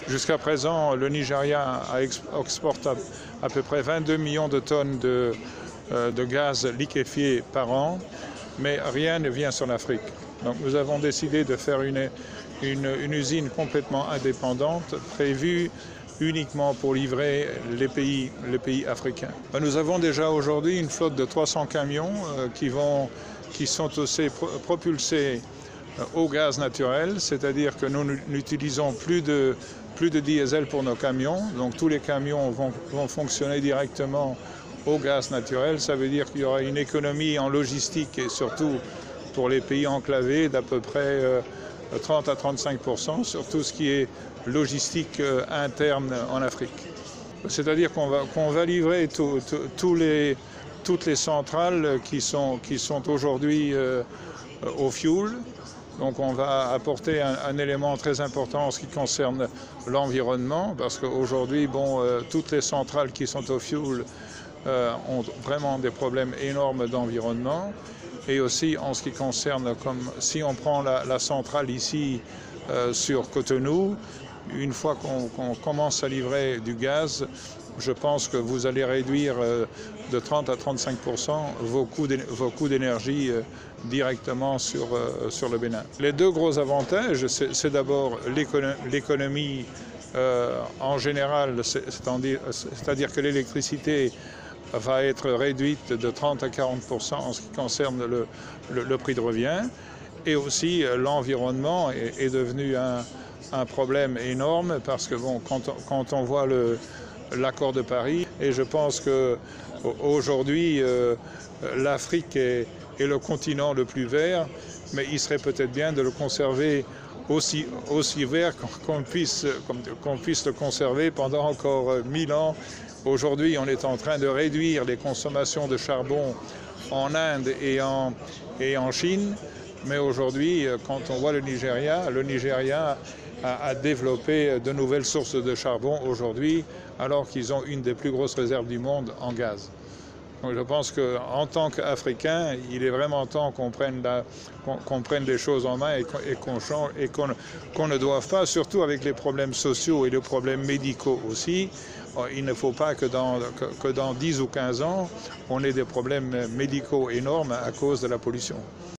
Jusqu'à présent, le Nigeria exporte à peu près 22 millions de tonnes de gaz liquéfié par an, mais rien ne vient sur l'Afrique. Donc nous avons décidé de faire une usine complètement indépendante, prévue uniquement pour livrer les pays africains. Nous avons déjà aujourd'hui une flotte de 300 camions qui sont aussi propulsés au gaz naturel, c'est-à-dire que nous n'utilisons plus de diesel pour nos camions, donc tous les camions vont fonctionner directement au gaz naturel. Ça veut dire qu'il y aura une économie en logistique et surtout pour les pays enclavés d'à peu près 30 à 35% sur tout ce qui est logistique interne en Afrique. C'est-à-dire qu'on va livrer toutes les centrales qui sont aujourd'hui au fioul. Donc on va apporter un élément très important en ce qui concerne l'environnement, parce qu'aujourd'hui, toutes les centrales qui sont au fioul ont vraiment des problèmes énormes d'environnement. Et aussi en ce qui concerne, comme si on prend la centrale ici sur Cotonou, une fois qu'on commence à livrer du gaz, je pense que vous allez réduire de 30 à 35% vos coûts d'énergie directement sur le Bénin. Les deux gros avantages, c'est d'abord l'économie en général, c'est-à-dire que l'électricité va être réduite de 30 à 40% en ce qui concerne le prix de revient. Et aussi, l'environnement est devenu un problème énorme parce que quand on voit l'accord de Paris, et je pense qu'aujourd'hui, l'Afrique est le continent le plus vert, mais il serait peut-être bien de le conserver aussi vert qu'on puisse le conserver pendant encore 1000 ans. Aujourd'hui, on est en train de réduire les consommations de charbon en Inde et en Chine, mais aujourd'hui, quand on voit le Nigeria a développé de nouvelles sources de charbon aujourd'hui, alors qu'ils ont une des plus grosses réserves du monde en gaz. Donc je pense qu'en tant qu'Africains, il est vraiment temps qu'on prenne les choses en main et qu'on change et qu'on ne doive pas, surtout avec les problèmes sociaux et les problèmes médicaux aussi. Il ne faut pas que dans 10 ou 15 ans, on ait des problèmes médicaux énormes à cause de la pollution.